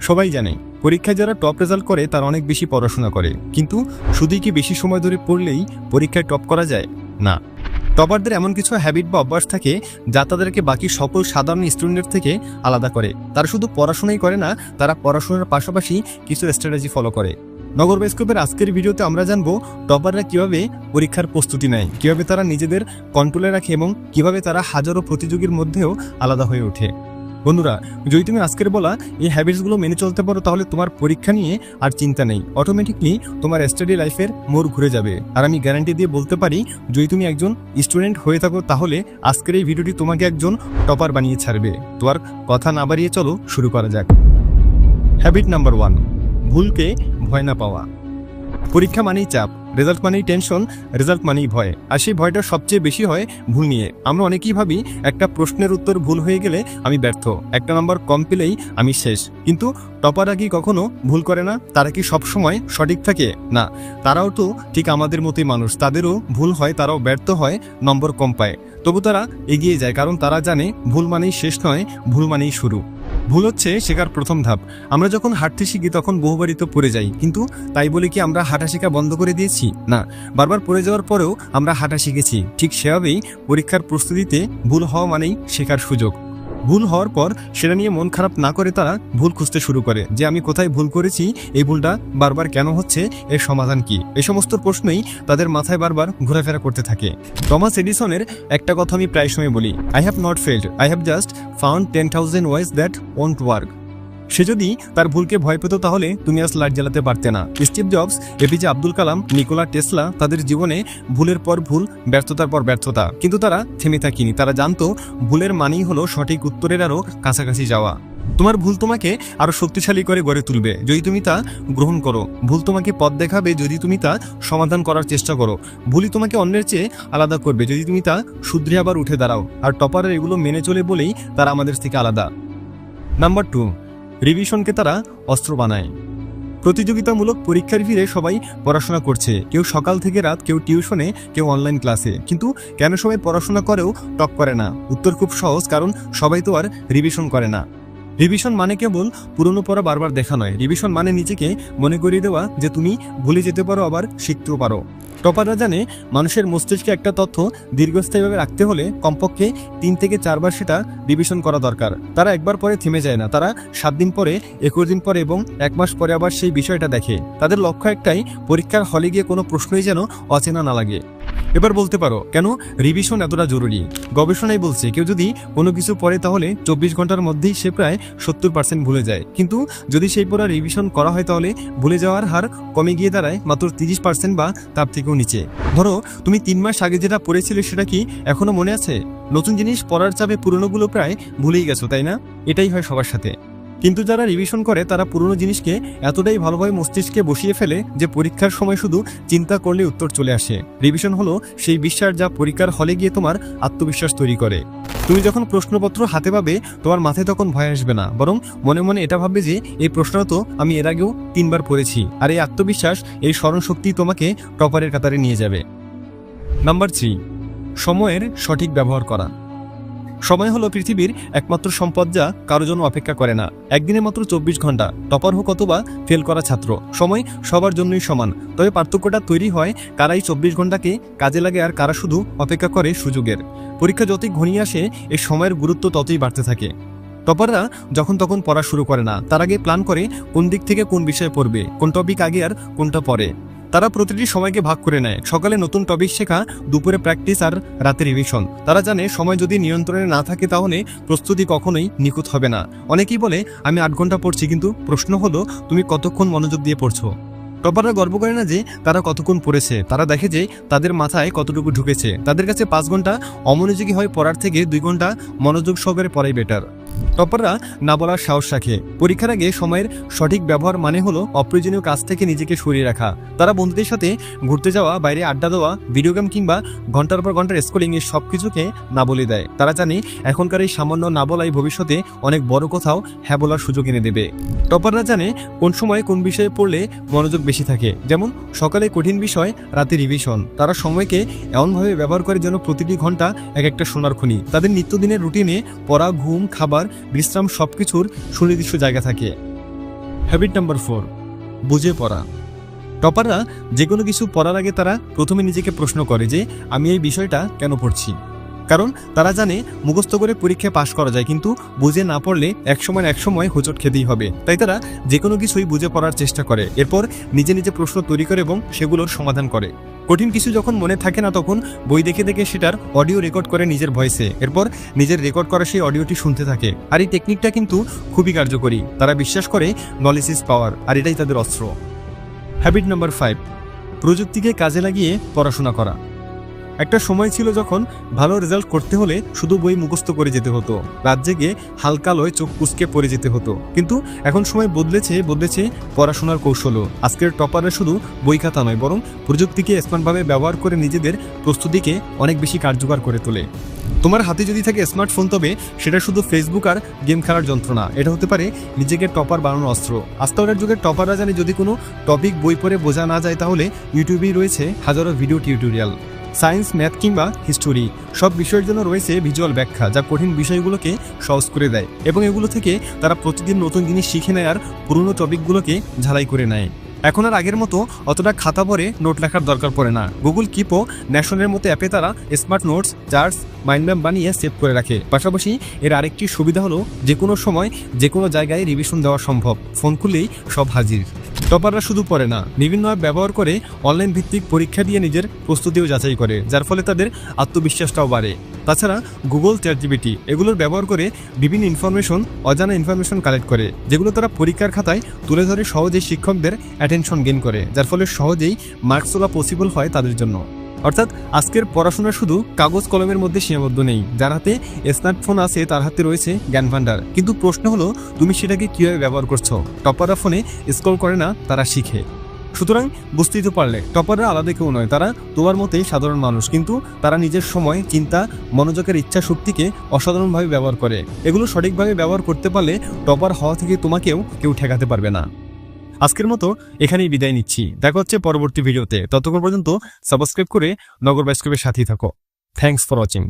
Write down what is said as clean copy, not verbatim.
সবাই জানে পরীক্ষায় যারা টপ রেজাল্ট করে তারা অনেক বেশি পড়াশোনা করে, কিন্তু শুধুই কি বেশি সময় ধরে পড়লেই পরীক্ষায় টপ করা যায়? না। টপারদের এমন কিছু হ্যাবিট বা অভ্যাস থাকে যা তাদেরকে বাকি সকল সাধারণ স্টুডেন্টের থেকে আলাদা করে। তারা শুধু পড়াশোনাই করে না, তারা পড়াশোনার পাশাপাশি কিছু স্ট্র্যাটেজি ফলো করে। নগর বায়োস্কোপের আজকের ভিডিওতে আমরা জানবো টপাররা কিভাবে পরীক্ষার প্রস্তুতি নেয়, কিভাবে তারা নিজেদের কন্ট্রোলে রাখে এবং কিভাবে তারা হাজারো প্রতিযোগীর মধ্যেও আলাদা হয়ে ওঠে। বন্ধুরা, যদি তুমি আজকের বলা এই হ্যাবিটসগুলো মেনে চলতে পারো তাহলে তোমার পরীক্ষা নিয়ে আর চিন্তা নেই, অটোমেটিকলি তোমার স্টাডি লাইফের মোড় ঘুরে যাবে। আর আমি গ্যারান্টি দিয়ে বলতে পারি, যদি তুমি একজন স্টুডেন্ট হয়ে থাকো তাহলে আজকের এই ভিডিওটি তোমাকে একজন টপার বানিয়ে ছাড়বে। তো আর কথা না বাড়িয়ে চলো শুরু করা যাক। হ্যাবিট নাম্বার 1, ভুলকে ভয় না পাওয়া। পরীক্ষা মানেই চাপ, রেজাল্ট মানেই টেনশন, রেজাল্ট মানেই ভয়। আর সেই ভয়টা সবচেয়ে বেশি হয় ভুল নিয়ে। আমরা অনেকেই ভাবি একটা প্রশ্নের উত্তর ভুল হয়ে গেলে আমি ব্যর্থ, একটা নাম্বার কম পেলেই আমি শেষ। কিন্তু টপাররা কি কখনো ভুল করে না? তারা কি সবসময় সঠিক থাকে? না, তারাও তো ঠিক আমাদের মতোই মানুষ, তাদেরও ভুল হয়, তারাও ব্যর্থ হয়, নম্বর কম পায়। তবু তারা এগিয়ে যায়, কারণ তারা জানে ভুল মানেই শেষ নয়, ভুল মানেই শুরু। ভুল হচ্ছে শেখার প্রথম ধাপ। আমরা যখন হাঁটতে শিখি তখন বহুবারই তো পড়ে যাই, কিন্তু তাই বলে কি আমরা হাঁটা শেখা বন্ধ করে দিয়েছি? না, বারবার পড়ে যাওয়ার পরেও আমরা হাঁটা শিখেছি। ঠিক সেভাবেই পরীক্ষার প্রস্তুতিতে ভুল হওয়া মানেই শেখার সুযোগ। ভুল হওয়ার পর সেটা নিয়ে মন খারাপ না করে তারা ভুল খুঁজতে শুরু করে, যে আমি কোথায় ভুল করেছি, এই ভুলটা বারবার কেন হচ্ছে, এর সমাধান কি? এই সমস্ত প্রশ্নই তাদের মাথায় বারবার ঘোরাফেরা করতে থাকে। টমাস এডিসনের একটা কথা আমি প্রায় সময় বলি, I have not failed, I have just found 10,000 ways that won't work. সে যদি তার ভুলকে ভয় পেত তাহলে তুমি আজ লাইট জ্বালাতে পারতে না। Steve jobs, APJ Abdul Kalam, Nikola Tesla, তাদের জীবনে ভুলের পর ভুল, ব্যর্থতার পর ব্যর্থতা, কিন্তু তারা থেমে থাকেনি। তারা জানতো ভুলের মানেই হলো সঠিক উত্তরের আরও কাছাকাছি যাওয়া। তোমার ভুল তোমাকে আরো শক্তিশালী করে গড়ে তুলবে যদি তুমি তা গ্রহণ করো। ভুল তোমাকে পথ দেখাবে যদি তুমি তা সমাধান করার চেষ্টা করো। ভুলই তোমাকে অন্যের চেয়ে আলাদা করবে যদি তুমি তা শুধরে আবার উঠে দাঁড়াও। আর টপারের এগুলো মেনে চলে বলেই তারা আমাদের থেকে আলাদা। নাম্বার 2, রিভিশনকে তারা অস্ত্র বানায়। প্রতিযোগিতামূলক পরীক্ষার ভিড়ে সবাই পড়াশোনা করছে, কেউ সকাল থেকে রাত, কেউ টিউশনে, কেউ অনলাইন ক্লাসে। কিন্তু কেন সবাই পড়াশোনা করেও টপ করে না? উত্তর খুব সহজ, কারণ সবাই তো আর রিভিশন করে না। রিভিশন মানে কেবল পুরনো পড়া বারবার দেখা নয়, রিভিশন মানে নিজেকে মনে করিয়ে দেওয়া যে তুমি ভুলে যেতে পারো, আবার শিখতেও পারো। টপাররা জানে মানুষের মস্তিষ্কে একটা তথ্য দীর্ঘস্থায়ীভাবে রাখতে হলে কমপক্ষে 3 থেকে 4 বার সেটা রিভিশন করা দরকার। তারা একবার পরে থেমে যায় না, তারা 7 দিন পরে, 21 দিন পরে এবং 1 মাস পরে আবার সেই বিষয়টা দেখে। তাদের লক্ষ্য একটাই, পরীক্ষার হলে গিয়ে কোনো প্রশ্নই যেন অচেনা না লাগে। এবার বলতে পারো কেন রিভিশন এতটা জরুরি? গবেষণায় বলছে কেউ যদি কোনো কিছু পড়ে তাহলে 24 ঘন্টার মধ্যেই সে প্রায় 70% ভুলে যায়, কিন্তু যদি সেই পড়া রিভিশন করা হয় তাহলে ভুলে যাওয়ার হার কমে গিয়ে দাঁড়ায় মাত্র 30% বা তার থেকেও নিচে। ধরো তুমি 3 মাস আগে যেটা পড়েছিলে সেটা কি এখনো মনে আছে? নতুন জিনিস পড়ার চাপে পুরনোগুলো প্রায় ভুলেই গেছো, তাই না? এটাই হয় সবার সাথে। কিন্তু যারা রিভিশন করে তারা পুরনো জিনিসকে এতটাই ভালোভাবে মস্তিষ্কে বসিয়ে ফেলে যে পরীক্ষার সময় শুধু চিন্তা করলে উত্তর চলে আসে। রিভিশন হলো সেই বিশ্বাস যা পরীক্ষার হলে গিয়ে তোমার আত্মবিশ্বাস তৈরি করে। তুমি যখন প্রশ্নপত্র হাতে পাবে তোমার মাথায় তখন ভয় আসবে না, বরং মনে মনে এটা ভাববে যে এই প্রশ্নটা তো আমি এর আগেও 3 বার পড়েছি। আর এই আত্মবিশ্বাস, এই স্মরণশক্তি তোমাকে টপারের কাতারে নিয়ে যাবে। নাম্বার 3, সময়ের সঠিক ব্যবহার করা। সময় হলো পৃথিবীর একমাত্র সম্পদ যা কারো জন্য অপেক্ষা করে না। একদিনে মাত্র 24 ঘন্টা। টপার হোক অথবা ফেল করা ছাত্র, সময় সবার জন্যই সমান। তবে পার্থক্যটা তৈরি হয় কারাই 24 ঘন্টাকে কাজে লাগে আর কারা শুধু অপেক্ষা করে সুযোগের। পরীক্ষা যতই ঘনিয়ে আসে এই সময়ের গুরুত্ব ততই বাড়তে থাকে। টপাররা যখন তখন পড়া শুরু করে না, তার আগে প্ল্যান করে কোন দিক থেকে কোন বিষয়ে পড়বে, কোন টপিক আগে আর কোনটা পরে। তারা প্রতিটি সময়কে ভাগ করে নেয়, সকালে নতুন টপিক শেখা, দুপুরে প্র্যাকটিস আর রাতে রিভিশন। তারা জানে সময় যদি নিয়ন্ত্রণে না থাকে তাহলে প্রস্তুতি কখনোই নিখুঁত হবে না। অনেকেই বলে আমি 8 ঘন্টা পড়ছি, কিন্তু প্রশ্ন হলো তুমি কতক্ষণ মনোযোগ দিয়ে পড়ছো? টপাররা গর্ব করে না যে তারা কতক্ষণ পড়েছে, তারা দেখে যে তাদের মাথায় কতটুকু ঢুকেছে। তাদের কাছে 5 ঘন্টা অমনোযোগী হয়ে পড়ার থেকে 2 ঘন্টা মনোযোগ সহকারে পড়াই বেটার। টপাররা না বলার সাহস রাখে। পরীক্ষার আগে সময়ের সঠিক ব্যবহার মানে হলো অপ্রয়োজনীয় কাজ থেকে নিজেকে সরিয়ে রাখা। তারা বন্ধুদের সাথে ঘুরতে যাওয়া, বাইরে আড্ডা দেওয়া, ভিডিও গেম কিংবা ঘন্টার পর ঘন্টার স্ক্রলিং এর সব কিছুকে না বলে দেয়। তারা জানে এখনকার এই সামান্য না বলাই ভবিষ্যতে অনেক বড় কোথাও হ্যাঁ বলার সুযোগ এনে দেবে। টপাররা জানে কোন সময় কোন বিষয়ে পড়লে মনোযোগ বেশি থাকে, যেমন সকালে কঠিন বিষয়, রাতে রিভিশন। তারা সময়কে এমনভাবে ব্যবহার করে যেন প্রতিটি ঘন্টা এক একটা সোনার খনি। তাদের নিত্যদিনের রুটিনে পড়া, ঘুম, খাবার, বিশ্রাম সবকিছুর সুনির্দিষ্ট জায়গা থাকে। হ্যাবিট নাম্বার 4, বুঝে পড়া। টপাররা যে কোনো কিছু পড়ার আগে তারা প্রথমে নিজেকে প্রশ্ন করে যে আমি এই বিষয়টা কেন পড়ছি। কারণ তারা জানে মুখস্থ করে পরীক্ষায় পাশ করা যায়, কিন্তু বুঝে না পড়লে একসময় হোঁচট খেতেই হবে। তাই তারা যে কোনো কিছুই বুঝে পড়ার চেষ্টা করে, এরপর নিজে নিজে প্রশ্ন তৈরি করে এবং সেগুলোর সমাধান করে। কঠিন কিছু যখন মনে থাকে না, তখন বই দেখে দেখে সেটার অডিও রেকর্ড করে নিজের ভয়েসে, এরপর নিজের রেকর্ড করা সেই অডিওটি শুনতে থাকে। আর এই টেকনিকটা কিন্তু খুবই কার্যকরী। তারা বিশ্বাস করে নলেজ ইজ পাওয়ার, আর এটাই তাদের অস্ত্র। হ্যাবিট নাম্বার 5, প্রযুক্তিকে কাজে লাগিয়ে পড়াশোনা করা। একটা সময় ছিল যখন ভালো রেজাল্ট করতে হলে শুধু বই মুখস্থ করে যেতে হতো, রাত জেগে হালকা লয় চোখ কুঁচকে পড়ে যেতে হতো। কিন্তু এখন সময় বদলেছে পড়াশোনার কৌশলও। আজকের টপাররা শুধু বই খাতা নয়, বরং প্রযুক্তিকে স্মার্টভাবে ব্যবহার করে নিজেদের প্রস্তুতিকে অনেক বেশি কার্যকর করে তোলে। তোমার হাতে যদি থাকে স্মার্টফোন, তবে সেটা শুধু ফেসবুক আর গেম খেলার যন্ত্র না, এটা হতে পারে নিজেকে টপার বানানোর অস্ত্র। আজকালকার যুগের টপাররা জানে যদি কোনো টপিক বই পড়ে বোঝা না যায়, তাহলে ইউটিউবেই রয়েছে হাজারো ভিডিও টিউটোরিয়াল। সায়েন্স, ম্যাথ কিংবা হিস্টোরি সব বিষয়ের জন্য রয়েছে ভিজুয়াল ব্যাখ্যা, যা কঠিন বিষয়গুলোকে সহজ করে দেয়। এবং এগুলো থেকে তারা প্রতিদিন নতুন জিনিস শিখে নেয় আর পুরনো টপিকগুলোকে ঝালাই করে নেয়। এখন আর আগের মতো অতটা খাতা পড়ে নোট লেখার দরকার পড়ে না। গুগল কিপ ও ন্যাশনের মতো অ্যাপে তারা smart notes, charts, mind map বানিয়ে সেভ করে রাখে। পাশাপাশি এর আরেকটি সুবিধা হলো যে কোনো সময় যে কোনো জায়গায় রিভিশন দেওয়া সম্ভব। ফোন খুললেই সব হাজির। টপাররা শুধু পড়ে না, বিভিন্ন অ্যাপ ব্যবহার করে অনলাইন ভিত্তিক পরীক্ষা দিয়ে নিজের প্রস্তুতিও যাচাই করে, যার ফলে তাদের আত্মবিশ্বাসটাও বাড়ে। তাছাড়া গুগল, চ্যাটজিপিটি এগুলোর ব্যবহার করে বিভিন্ন অজানা ইনফরমেশন কালেক্ট করে, যেগুলো তারা পরীক্ষার খাতায় তুলে ধরে সহজেই শিক্ষকদের অ্যাটেনশন গেইন করে, যার ফলে সহজেই মার্কস তোলা পসিবল হয় তাদের জন্য। অর্থাৎ আজকের পড়াশোনা শুধু কাগজ কলমের মধ্যে সীমাবদ্ধ নেই। যার হাতে স্মার্টফোন আছে তার হাতে রয়েছে জ্ঞান ভান্ডার। কিন্তু প্রশ্ন হলো তুমি সেটাকে কিভাবে ব্যবহার করছো। টপাররা ফোনে স্ক্রল করে না, তারা শিখে। সুতরাং বুঝতেই তো পারলে টপাররা আলাদা কেউ নয়, তারা তোমার মতোই সাধারণ মানুষ, কিন্তু তারা নিজের সময়, চিন্তা, মনোযোগের ইচ্ছা শক্তিকে অসাধারণভাবে ব্যবহার করে। এগুলো সঠিকভাবে ব্যবহার করতে পারলে টপার হওয়া থেকে তোমাকেও কেউ ঠেকাতে পারবে না। আজকের মতো এখানেই বিদায় নিচ্ছি। দেখা হচ্ছে পরবর্তী ভিডিওতে। ততক্ষণ পর্যন্ত সাবস্ক্রাইব করে নগর বাইস্কোপের সাথেই থাকো। Thanks for watching.